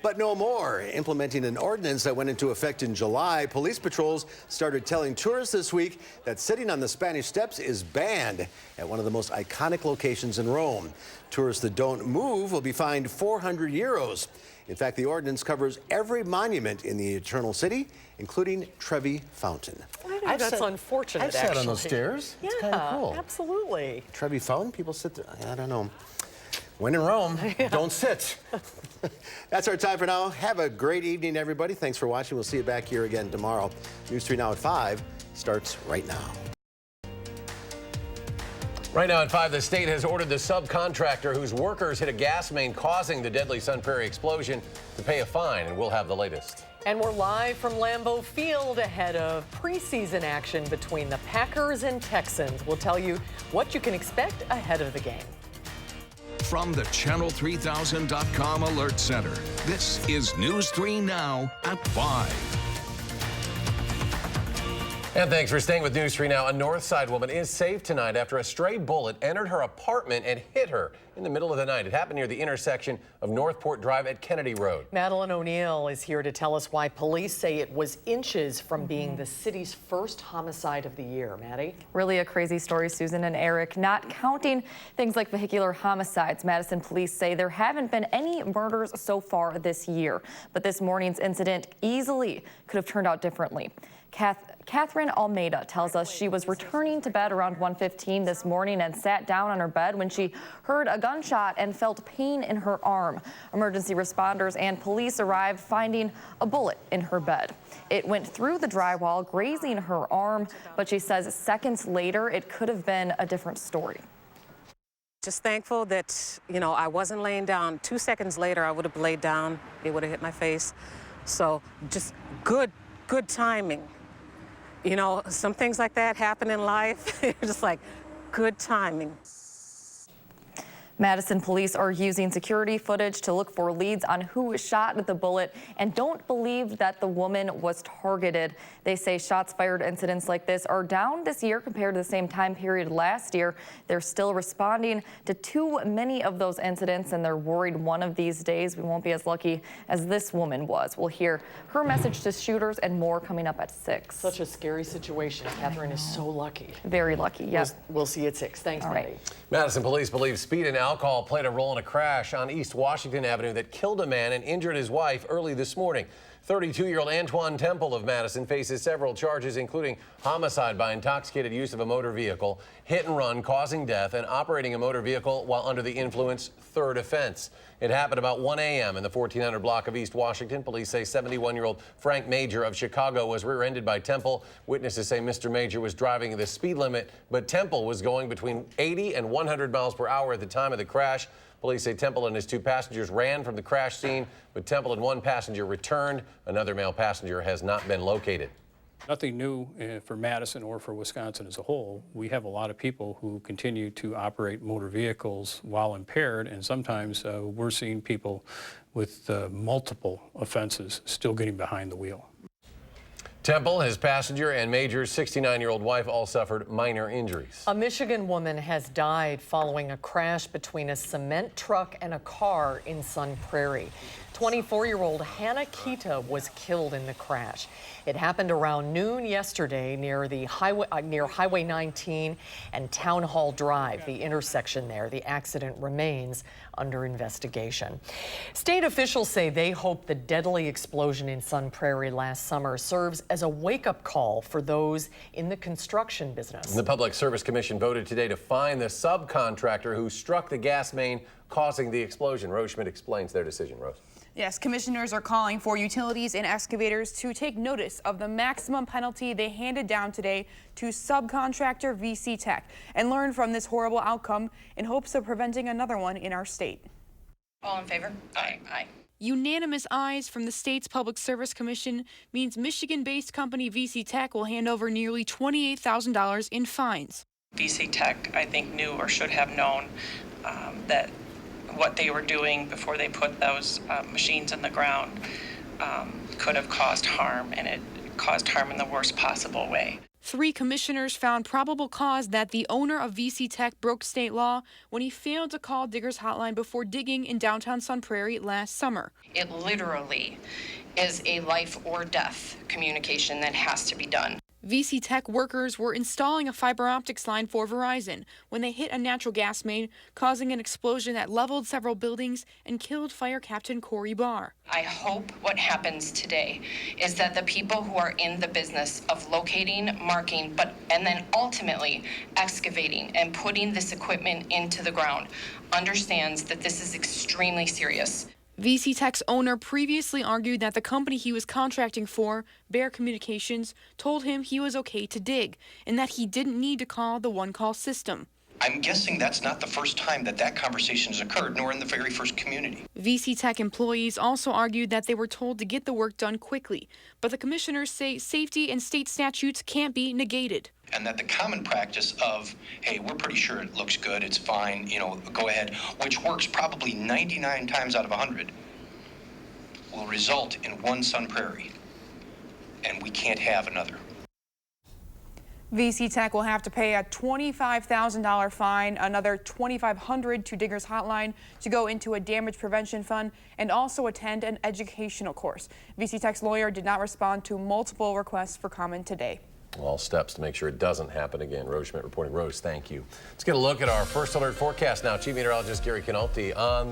But no more. Implementing an ordinance that went into effect in July, police patrols started telling tourists this week that sitting on the Spanish Steps is banned at one of the most iconic locations in Rome. Tourists that don't move will be fined 400 euros. In fact, the ordinance covers every monument in the Eternal City, including Trevi Fountain. I think that's unfortunate, I've sat on those stairs. Yeah, it's kind of cool. Absolutely. Trevi Fountain, people sit there. I don't know. When in Rome, don't sit. That's our time for now. Have a great evening, everybody. Thanks for watching. We'll see you back here again tomorrow. News 3 Now at 5 starts right now. Right now at 5, the state has ordered the subcontractor whose workers hit a gas main causing the deadly Sun Prairie explosion to pay a fine, and we'll have the latest. And we're live from Lambeau Field ahead of preseason action between the Packers and Texans. We'll tell you what you can expect ahead of the game. From the Channel3000.com Alert Center, this is News 3 Now at 5. And thanks for staying with News 3 Now. A Northside woman is safe tonight after a stray bullet entered her apartment and hit her in the middle of the night. It happened near the intersection of Northport Drive at Kennedy Road. Madeline O'Neill is here to tell us why police say it was inches from being the city's first homicide of the year. Maddie? Really a crazy story, Susan and Eric. Not counting things like vehicular homicides, Madison police say there haven't been any murders so far this year. But this morning's incident easily could have turned out differently. Catherine Almeida tells us she was returning to bed around 1:15 this morning and sat down on her bed when she heard a gunshot and felt pain in her arm. Emergency responders and police arrived, finding a bullet in her bed. It went through the drywall, grazing her arm, but she says seconds later it could have been a different story. Just thankful that, I wasn't laying down. 2 seconds later, I would have laid down. It would have hit my face. So just good timing. Some things like that happen in life. Just like good timing. Madison police are using security footage to look for leads on who shot the bullet and don't believe that the woman was targeted. They say shots fired incidents like this are down this year compared to the same time period last year. They're still responding to too many of those incidents, and they're worried one of these days we won't be as lucky as this woman was. We'll hear her message to shooters and more coming up at 6. Such a scary situation. Catherine is so lucky. Very lucky, yes. We'll see you at 6. Thanks, Maddie. Madison police believe speed and alcohol played a role in a crash on East Washington Avenue that killed a man and injured his wife early this morning. 32-year-old Antoine Temple of Madison faces several charges, including homicide by intoxicated use of a motor vehicle, hit and run causing death, and operating a motor vehicle while under the influence, third offense. It happened about 1 a.m. in the 1400 block of East Washington. Police say 71-year-old Frank Major of Chicago was rear-ended by Temple. Witnesses say Mr. Major was driving the speed limit, but Temple was going between 80 and 100 miles per hour at the time of the crash. Police say Temple and his 2 passengers ran from the crash scene, but Temple and 1 passenger returned. Another male passenger has not been located. Nothing new for Madison or for Wisconsin as a whole. We have a lot of people who continue to operate motor vehicles while impaired, and sometimes we're seeing people with multiple offenses still getting behind the wheel. Temple, his passenger, and Major's 69-year-old wife all suffered minor injuries. A Michigan woman has died following a crash between a cement truck and a car in Sun Prairie. 24-year-old Hannah Kita was killed in the crash. It happened around noon yesterday near Highway 19 and Town Hall Drive, the intersection there. The accident remains under investigation. State officials say they hope the deadly explosion in Sun Prairie last summer serves as a wake-up call for those in the construction business. The Public Service Commission voted today to fine the subcontractor who struck the gas main causing the explosion. Rose Schmidt explains their decision. Rose. Yes, commissioners are calling for utilities and excavators to take notice of the maximum penalty they handed down today to subcontractor VC Tech and learn from this horrible outcome in hopes of preventing another one in our state. All in favor? Aye. Aye. Unanimous ayes from the state's Public Service Commission means Michigan-based company VC Tech will hand over nearly $28,000 in fines. VC Tech, I think, knew or should have known that what they were doing before they put those machines in the ground could have caused harm, and it caused harm in the worst possible way. 3 commissioners found probable cause that the owner of VC Tech broke state law when he failed to call Diggers Hotline before digging in downtown Sun Prairie last summer. It literally is a life or death communication that has to be done. VC Tech workers were installing a fiber optics line for Verizon when they hit a natural gas main, causing an explosion that leveled several buildings and killed Fire Captain Corey Barr. I hope what happens today is that the people who are in the business of locating, marking, and then ultimately excavating and putting this equipment into the ground understands that this is extremely serious. VC Tech's owner previously argued that the company he was contracting for, Bear Communications, told him he was okay to dig and that he didn't need to call the one-call system. I'm guessing that's not the first time that conversation has occurred, nor in the very first community. VC Tech employees also argued that they were told to get the work done quickly, but the commissioners say safety and state statutes can't be negated. And that the common practice of, hey, we're pretty sure it looks good, it's fine, go ahead, which works probably 99 times out of 100, will result in one Sun Prairie, and we can't have another. VC Tech will have to pay a $25,000 fine, another $2,500 to Diggers Hotline to go into a damage prevention fund, and also attend an educational course. VC Tech's lawyer did not respond to multiple requests for comment today. All steps to make sure it doesn't happen again. Rose Schmidt reporting. Rose, thank you. Let's get a look at our first alert forecast now. Chief Meteorologist Gary Canolti on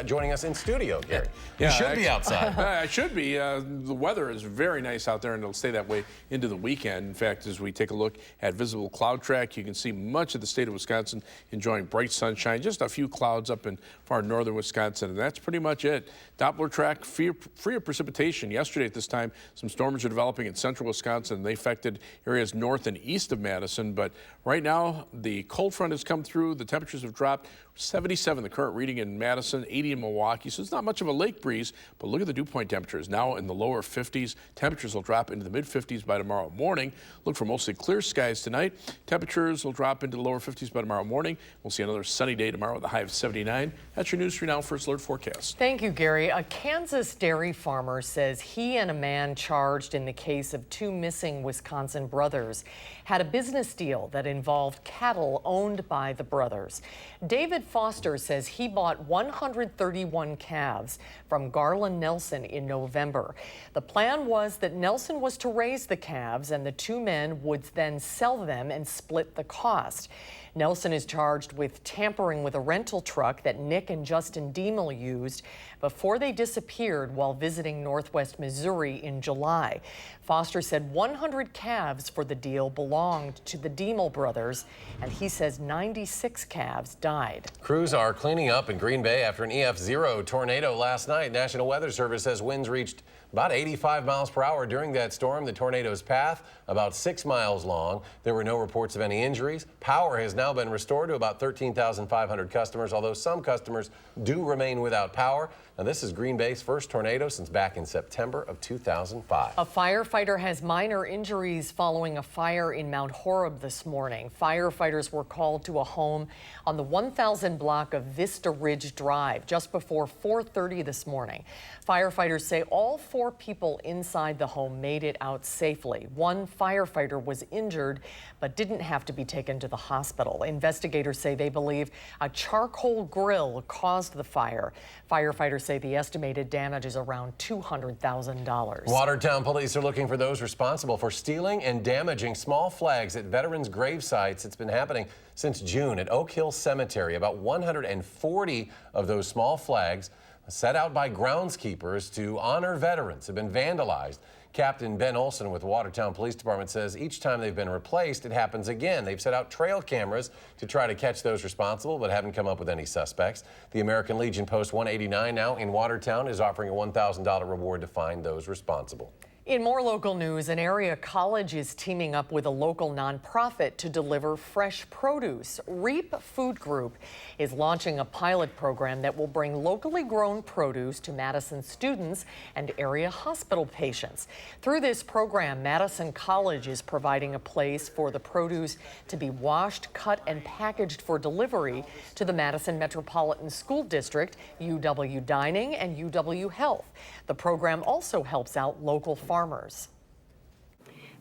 joining us in studio. Gary, you should be outside. I should be. The weather is very nice out there, and it'll stay that way into the weekend. In fact, as we take a look at visible cloud track, you can see much of the state of Wisconsin enjoying bright sunshine. Just a few clouds up in far northern Wisconsin, and that's pretty much it. Doppler track free of precipitation. Yesterday at this time, some storms are developing in central Wisconsin. They affected areas north and east of Madison, but right now the cold front has come through. The temperatures have dropped. 77 the current reading in Madison, 80 in Milwaukee, so it's not much of a lake breeze, but look at the dew point temperatures now in the lower 50s. Temperatures will drop into the mid 50s by tomorrow morning. Look for mostly clear skies tonight. Temperatures will drop into the lower 50s by tomorrow morning. We'll see another sunny day tomorrow with a high of 79. That's your News 3 Now First Alert forecast. Thank you, Gary. A Kansas dairy farmer says he and a man charged in the case of 2 missing Wisconsin brothers had a business deal that involved cattle owned by the brothers. David Foster says he bought 131 calves from Garland Nelson in November. The plan was that Nelson was to raise the calves and the 2 men would then sell them and split the cost. Nelson is charged with tampering with a rental truck that Nick and Justin Diemel used before they disappeared while visiting Northwest Missouri in July. Foster said 100 calves for the deal belonged to the Diemel brothers, and he says 96 calves died. Crews are cleaning up in Green Bay after an EF0 tornado last night. National Weather Service says winds reached about 85 miles per hour during that storm. The tornado's path, about 6 miles long. There were no reports of any injuries. Power has now been restored to about 13,500 customers, although some customers do remain without power. Now, this is Green Bay's first tornado since back in September of 2005. A firefighter has minor injuries following a fire in Mount Horeb this morning. Firefighters were called to a home on the 1000 block of Vista Ridge Drive just before 4:30 this morning. Firefighters say all 4 people inside the home made it out safely. One firefighter was injured but didn't have to be taken to the hospital. Investigators say they believe a charcoal grill caused the fire. Firefighters say the estimated damage is around $200,000. Watertown police are looking for those responsible for stealing and damaging small flags at veterans' grave sites. It's been happening since June at Oak Hill Cemetery. About 140 of those small flags set out by groundskeepers to honor veterans have been vandalized. Captain Ben Olson with Watertown Police Department says each time they've been replaced, it happens again. They've set out trail cameras to try to catch those responsible, but haven't come up with any suspects. The American Legion Post 189 now in Watertown is offering a $1,000 reward to find those responsible. In more local news, an area college is teaming up with a local nonprofit to deliver fresh produce. REAP Food Group is launching a pilot program that will bring locally grown produce to Madison students and area hospital patients. Through this program, Madison College is providing a place for the produce to be washed, cut, and packaged for delivery to the Madison Metropolitan School District, UW Dining, and UW Health. The program also helps out local farmers.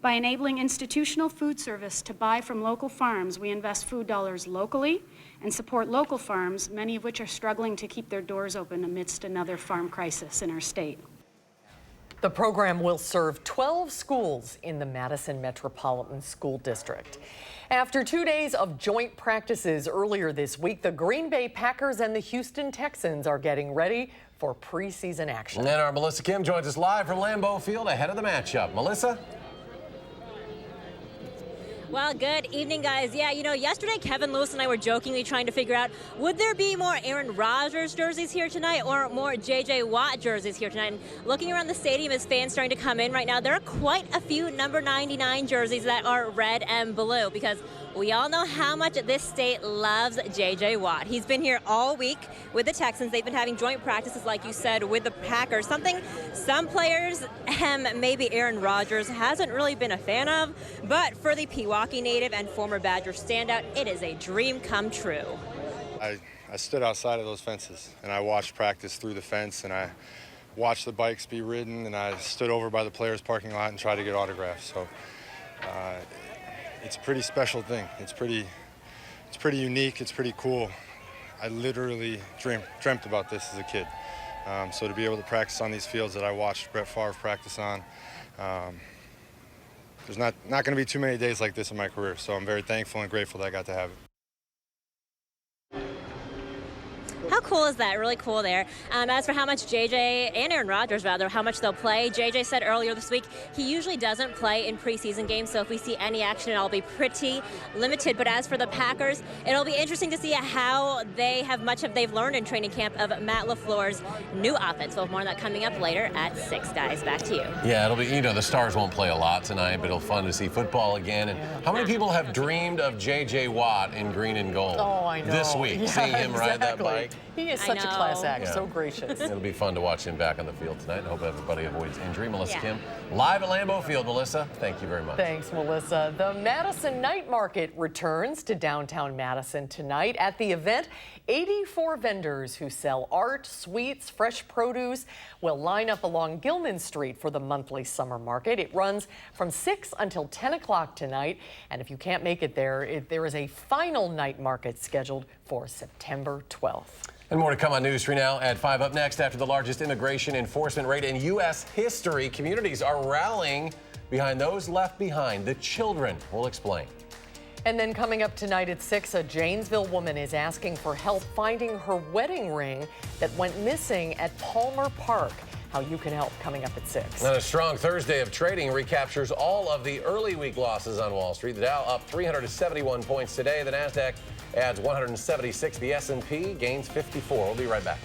By enabling institutional food service to buy from local farms, we invest food dollars locally and support local farms, many of which are struggling to keep their doors open amidst another farm crisis in our state. The program will serve 12 schools in the Madison Metropolitan School District. After 2 days of joint practices earlier this week, the Green Bay Packers and the Houston Texans are getting ready for preseason action. And our Melissa Kim joins us live from Lambeau Field ahead of the matchup. Melissa? Well, good evening, guys. Yeah, you know, yesterday Kevin Lewis and I were jokingly trying to figure out, would there be more Aaron Rodgers jerseys here tonight or more J.J. Watt jerseys here tonight? And looking around the stadium as fans starting to come in right now, there are quite a few number 99 jerseys that are red and blue because we all know how much this state loves J.J. Watt. He's been here all week with the Texans. They've been having joint practices, like you said, with the Packers, something some players, maybe Aaron Rodgers, hasn't really been a fan of. But for the Pewaukee native and former Badger standout, it is a dream come true. I stood outside of those fences, and I watched practice through the fence, and I watched the bikes be ridden, and I stood over by the players' parking lot and tried to get autographs. So it's a pretty special thing. It's pretty unique. It's pretty cool. I literally dreamt about this as a kid. So to be able to practice on these fields that I watched Brett Favre practice on, there's not going to be too many days like this in my career. So I'm very thankful and grateful that I got to have it. How cool is that? Really cool there. As for how much JJ and Aaron Rodgers, rather, how much they'll play, JJ said earlier this week he usually doesn't play in preseason games, so if we see any action, it'll be pretty limited. But as for the Packers, it'll be interesting to see how they've learned in training camp of Matt LaFleur's new offense. We'll have more on that coming up later at 6, guys. Back to you. Yeah, it'll be, you know, the Stars won't play a lot tonight, but it'll be fun to see football again. And how many people have dreamed of J.J. Watt in green and gold this week? Yeah, seeing him ride that bike. He is such a class act, Yeah. so gracious. It'll be fun to watch him back on the field tonight. I hope everybody avoids injury. Melissa Yeah. Kim, live at Lambeau Field. Melissa, thank you very much. Thanks, Melissa. The Madison Night Market returns to downtown Madison tonight. At the event, 84 vendors who sell art, sweets, fresh produce will line up along Gilman Street for the monthly summer market. It runs from 6 until 10 o'clock tonight. And if you can't make it there, there is a final night market scheduled for September 12th. And more to come on News 3 Now at 5. Up next, after the largest immigration enforcement raid in U.S. history, communities are rallying behind those left behind, the children. We'll explain. And then coming up tonight at 6, a Janesville woman is asking for help finding her wedding ring that went missing at Palmer Park. How you can help coming up at 6. And a strong Thursday of trading recaptures all of the early week losses on Wall Street. The Dow up 371 points today. The Nasdaq adds 176. The S&P gains 54. We'll be right back.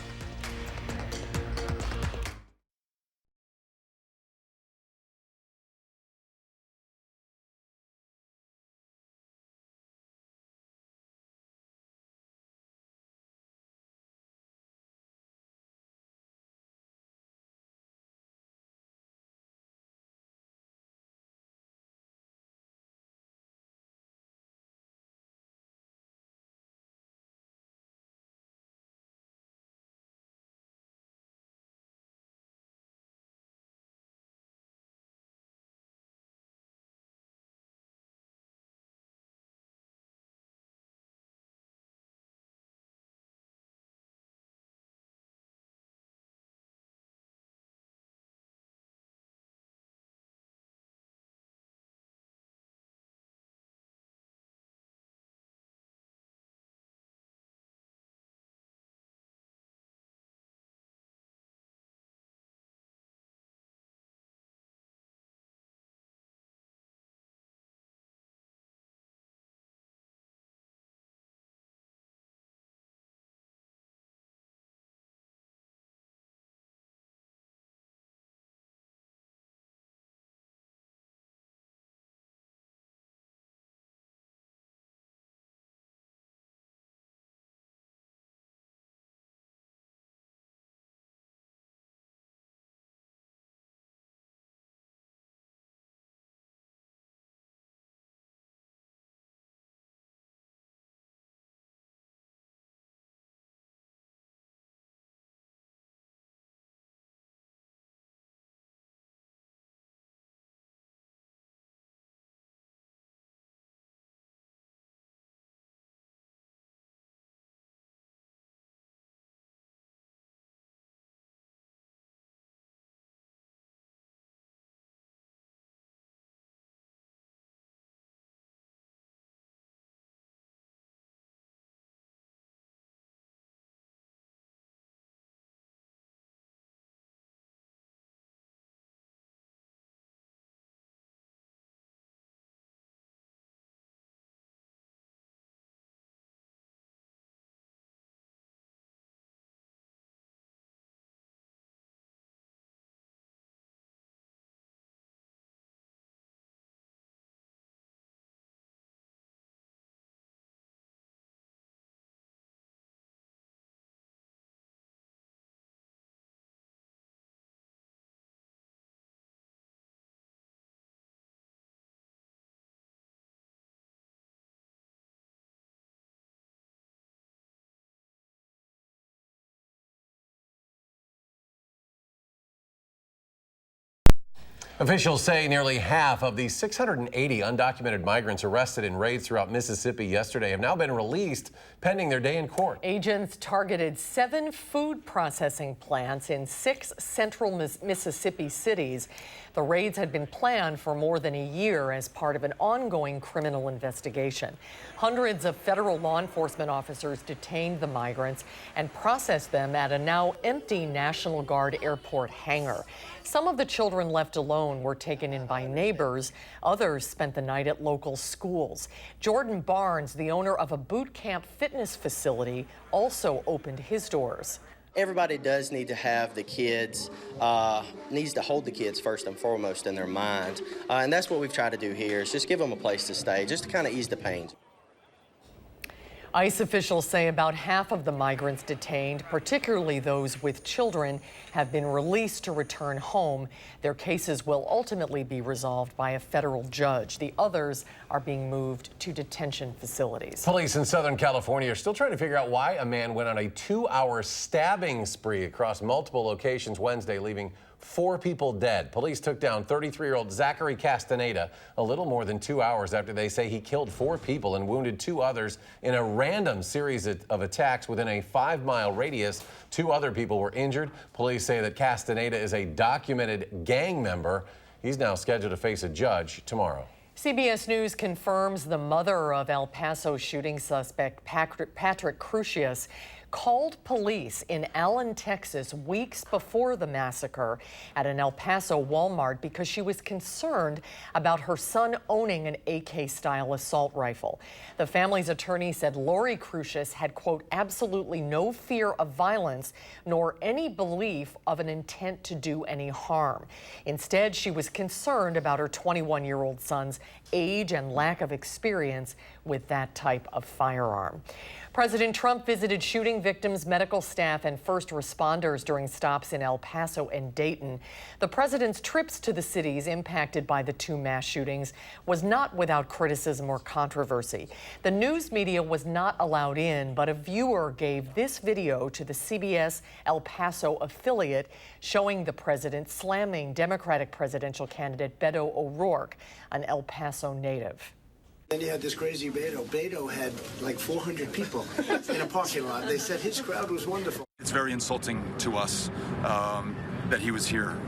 Officials say nearly half of the 680 undocumented migrants arrested in raids throughout Mississippi yesterday have now been released pending their day in court. Agents targeted 7 food processing plants in 6 central Mississippi cities. The raids had been planned for more than a year as part of an ongoing criminal investigation. Hundreds of federal law enforcement officers detained the migrants and processed them at a now empty National Guard airport hangar. Some of the children left alone were taken in by neighbors. Others spent the night at local schools. Jordan Barnes, the owner of a boot camp fitness facility, also opened his doors. Everybody does need to have the kids, needs to hold the kids first and foremost in their mind. And that's what we've tried to do here, is just give them a place to stay, just to kind of ease the pain. ICE officials say about half of the migrants detained, particularly those with children, have been released to return home. Their cases will ultimately be resolved by a federal judge. The others are being moved to detention facilities. Police in Southern California are still trying to figure out why a man went on a 2-hour stabbing spree across multiple locations Wednesday, leaving 4 people dead. Police took down 33-year-old Zachary Castaneda a little more than 2 hours after they say he killed 4 people and wounded 2 others in a random series of attacks within a 5-mile radius. 2 other people were injured. Police say that Castaneda is a documented gang member. He's now scheduled to face a judge tomorrow. CBS News confirms the mother of El Paso shooting suspect Patrick Crucius called police in Allen, Texas, weeks before the massacre at an El Paso Walmart because she was concerned about her son owning an AK-style assault rifle. The family's attorney said Lori Crucius had, quote, absolutely no fear of violence nor any belief of an intent to do any harm. Instead, she was concerned about her 21-year-old son's age and lack of experience with that type of firearm. President Trump visited shooting victims, medical staff, and first responders during stops in El Paso and Dayton. The president's trips to the cities impacted by the 2 mass shootings was not without criticism or controversy. The news media was not allowed in, but a viewer gave this video to the CBS El Paso affiliate showing the president slamming Democratic presidential candidate Beto O'Rourke, an El Paso native. Then you had this crazy Beto. Beto had like 400 people in a parking lot. They said his crowd was wonderful. It's very insulting to us that he was here.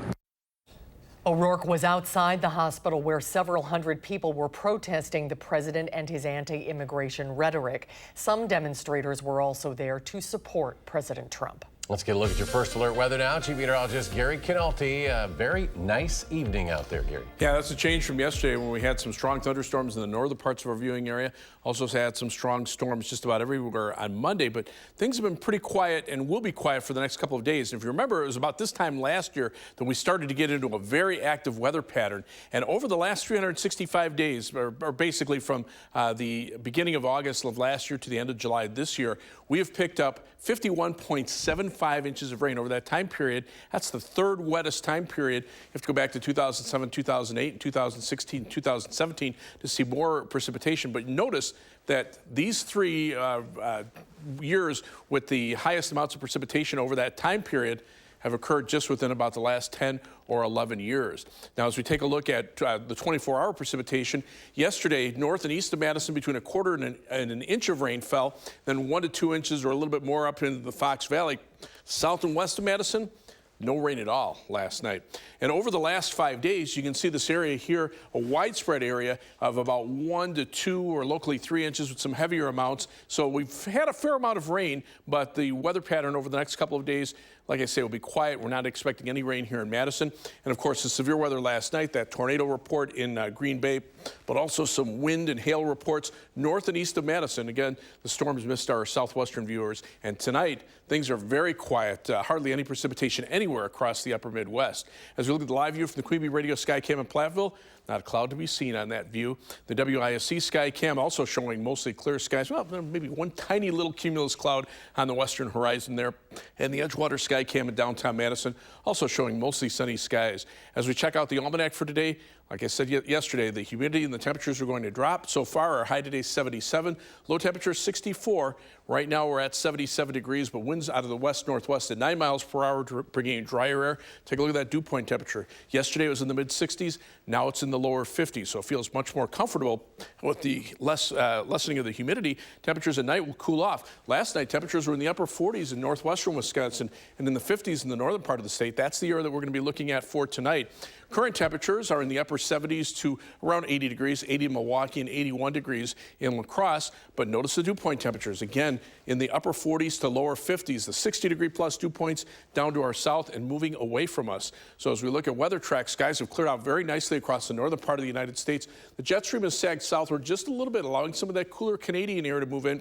O'Rourke was outside the hospital where several hundred people were protesting the president and his anti-immigration rhetoric. Some demonstrators were also there to support President Trump. Let's get a look at your first alert weather now. Chief Meteorologist Gary Canalti. A very nice evening out there, Gary. Yeah, that's a change from yesterday when we had some strong thunderstorms in the northern parts of our viewing area. Also had some strong storms just about everywhere on Monday, but things have been pretty quiet and will be quiet for the next couple of days. And if you remember, it was about this time last year that we started to get into a very active weather pattern. And over the last 365 days, or basically from the beginning of August of last year to the end of July this year, we have picked up 51.75 inches of rain over that time period. That's the 3rd wettest time period. You have to go back to 2007, 2008, 2016, 2017 to see more precipitation. But notice that these 3 years with the highest amounts of precipitation over that time period have occurred just within about the last 10 or 11 years. Now, as we take a look at the 24-hour precipitation, yesterday, north and east of Madison, between 1/4 and an inch of rain fell, then 1 to 2 inches or a little bit more up into the Fox Valley. South and west of Madison, no rain at all last night. And over the last 5 days, you can see this area here, a widespread area of about 1 to 2 or locally 3 inches with some heavier amounts. So we've had a fair amount of rain, but the weather pattern over the next couple of days, like I say, will be quiet. We're not expecting any rain here in Madison. And of course, the severe weather last night, that tornado report in Green Bay, but also some wind and hail reports north and east of Madison. Again, the storms missed our southwestern viewers. And tonight, things are very quiet, hardly any precipitation anywhere across the upper Midwest. As we look at the live view from the Quebe Radio Skycam in Platteville, not a cloud to be seen on that view. The WISC Skycam also showing mostly clear skies. Well, maybe one tiny little cumulus cloud on the western horizon there. And the Edgewater Skycam in downtown Madison also showing mostly sunny skies. As we check out the almanac for today, Like I said yesterday, the humidity and the temperatures are going to drop. So far, our high today is 77, low temperature 64. Right now, we're at 77 degrees, but winds out of the west-northwest at 9 miles per hour, bringing in drier air. Take a look at that dew point temperature. Yesterday, it was in the mid-60s. Now it's in the lower 50s, so it feels much more comfortable with the lessening of the humidity. Temperatures at night will cool off. Last night, temperatures were in the upper 40s in northwestern Wisconsin and in the 50s in the northern part of the state. That's the area that we're going to be looking at for tonight. Current temperatures are in the upper 70s to around 80 degrees, 80 in Milwaukee and 81 degrees in La Crosse. But notice the dew point temperatures, again, in the upper 40s to lower 50s, the 60-degree plus dew points down to our south and moving away from us. So as we look at weather tracks, skies have cleared out very nicely across the northern part of the United States. The jet stream has sagged southward just a little bit, allowing some of that cooler Canadian air to move in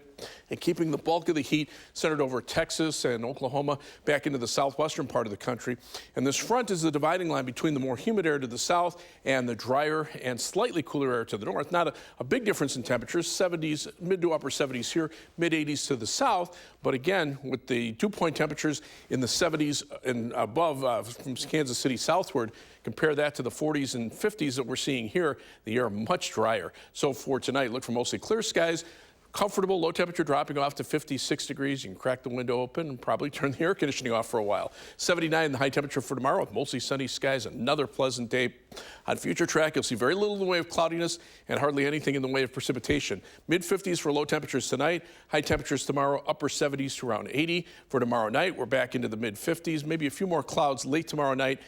and keeping the bulk of the heat centered over Texas and Oklahoma back into the southwestern part of the country. And this front is the dividing line between the more humid air to the south and the drier and slightly cooler air to the north. Not a big difference in temperatures, 70s, mid to upper 70s here, mid 80s to the south. But again, with the dew point temperatures in the 70s and above from Kansas City southward, compare that to the 40s and 50s that we're seeing here, the air much drier. So for tonight, look for mostly clear skies. Comfortable, low temperature dropping off to 56 degrees. You can crack the window open and probably turn the air conditioning off for a while. 79 the high temperature for tomorrow with mostly sunny skies. Another pleasant day. On future track, you'll see very little in the way of cloudiness and hardly anything in the way of precipitation. Mid 50s for low temperatures tonight. High temperatures tomorrow, upper 70s to around 80. For tomorrow night, we're back into the mid 50s. Maybe a few more clouds late tomorrow night.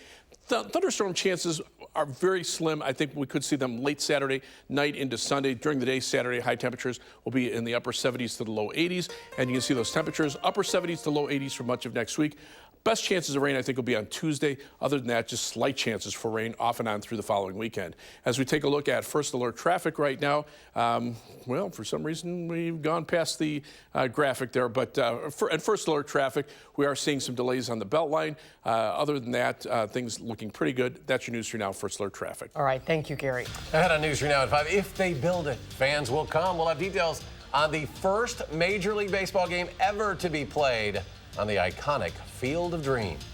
Thunderstorm chances are very slim. I think we could see them late Saturday night into Sunday. During the day, Saturday, high temperatures will be in the upper 70s to the low 80s. And you can see those temperatures, upper 70s to low 80s for much of next week. Best chances of rain, I think, will be on Tuesday. Other than that, just slight chances for rain off and on through the following weekend. As we take a look at first alert traffic right now, well, for some reason, we've gone past the graphic there. But at first alert traffic, we are seeing some delays on the Beltline. Other than that, things looking pretty good. That's your News 3 Now first alert traffic. All right. Thank you, Gary. Ahead on News 3 Now at 5. If they build it, fans will come. We'll have details on the first Major League Baseball game ever to be played on the iconic Field of Dreams.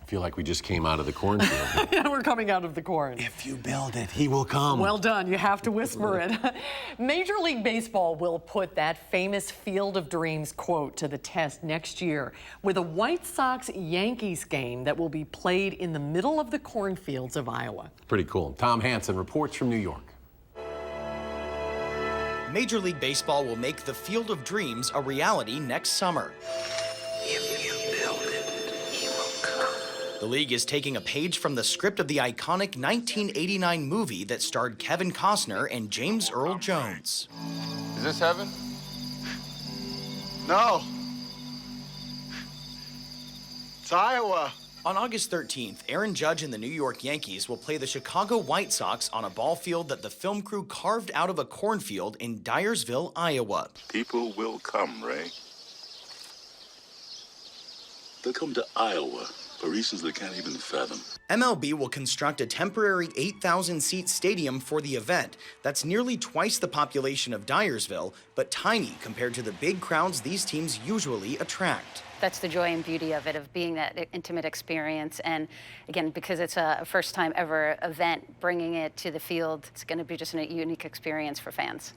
feel like we just came out of the cornfield. Yeah, we're coming out of the corn. If you build it, he will come. Well done. You have to whisper it. Major League Baseball will put that famous Field of Dreams quote to the test next year with a White Sox-Yankees game that will be played in the middle of the cornfields of Iowa. Pretty cool. Tom Hansen reports from New York. Major League Baseball will make the Field of Dreams a reality next summer. If you build it, he will come. The league is taking a page from the script of the iconic 1989 movie that starred Kevin Costner and James Earl Jones. Is this heaven? No. It's Iowa. On August 13th, Aaron Judge and the New York Yankees will play the Chicago White Sox on a ball field that the film crew carved out of a cornfield in Dyersville, Iowa. People will come, Ray. They'll come to Iowa for reasons they can't even fathom. MLB will construct a temporary 8,000-seat stadium for the event. That's nearly twice the population of Dyersville, but tiny compared to the big crowds these teams usually attract. That's the joy and beauty of it, of being that intimate experience. And again, because it's a first time ever event, bringing it to the field, it's going to be just a unique experience for fans.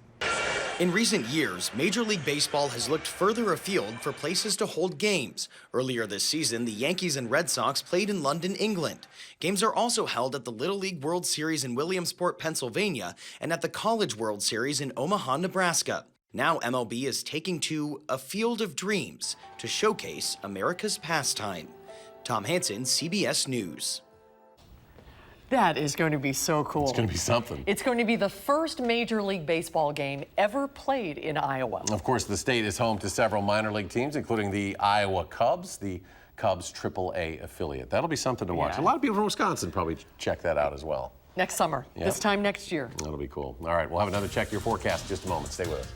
In recent years, Major League Baseball has looked further afield for places to hold games. Earlier this season, the Yankees and Red Sox played in London, England. Games are also held at the Little League World Series in Williamsport, Pennsylvania, and at the College World Series in Omaha, Nebraska. Now MLB is taking to a Field of Dreams to showcase America's pastime. Tom Hansen, CBS News. That is going to be so cool. It's going to be something. It's going to be the first Major League Baseball game ever played in Iowa. Of course, the state is home to several minor league teams, including the Iowa Cubs, the Cubs AAA affiliate. That'll be something to watch. Yeah. A lot of people from Wisconsin probably check that out as well. Next summer, Yep. this time next year. That'll be cool. All right, we'll have another Check Your Forecast in just a moment. Stay with us.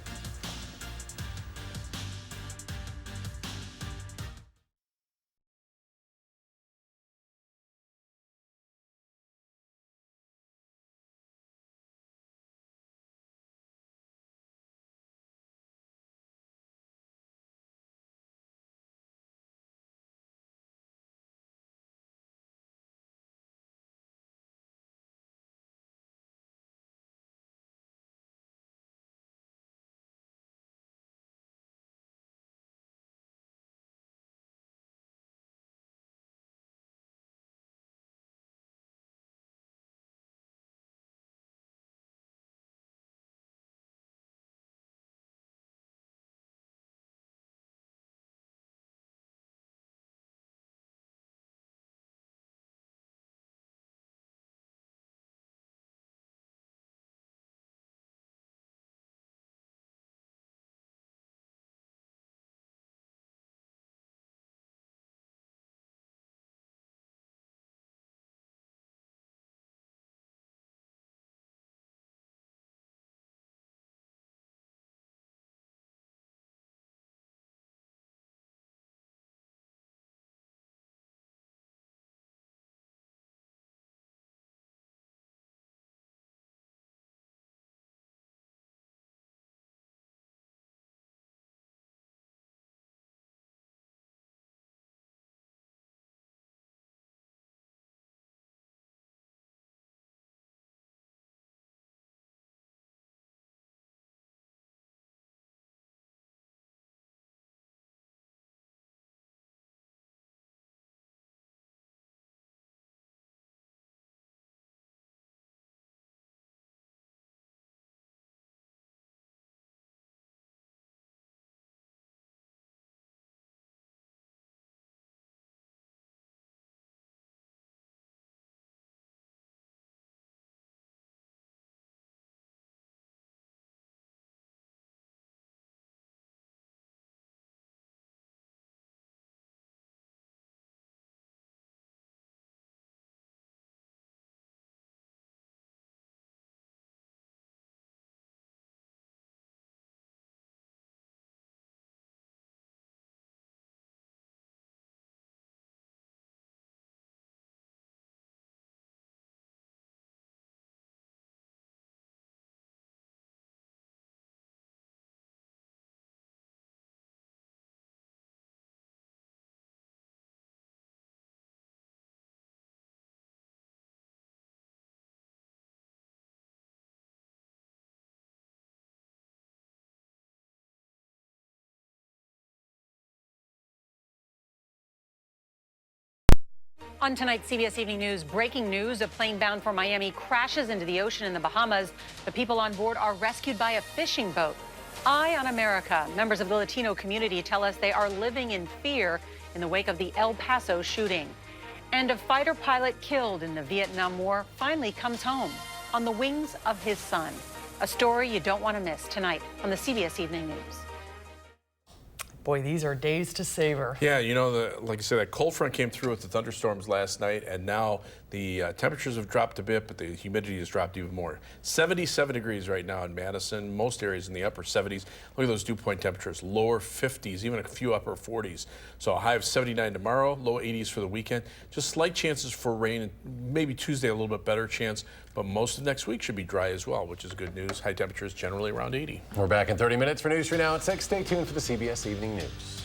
On tonight's CBS Evening News, breaking news: a plane bound for Miami crashes into the ocean in the Bahamas. The people on board are rescued by a fishing boat. Eye on America. Members of the Latino community tell us they are living in fear in the wake of the El Paso shooting. And a fighter pilot killed in the Vietnam War finally comes home on the wings of his son. A story you don't want to miss tonight on the CBS Evening News. Boy, these are days to savor. Yeah, you know, like I said, that cold front came through with the thunderstorms last night, and now the temperatures have dropped a bit, but the humidity has dropped even more. 77 degrees right now in Madison, most areas in the upper 70s. Look at those dew point temperatures, lower 50s, even a few upper 40s. So a high of 79 tomorrow, low 80s for the weekend. Just slight chances for rain, maybe Tuesday a little bit better chance, but most of next week should be dry as well, which is good news. High temperatures generally around 80. We're back in 30 minutes for News 3 Now at 6. Stay tuned for the CBS Evening News.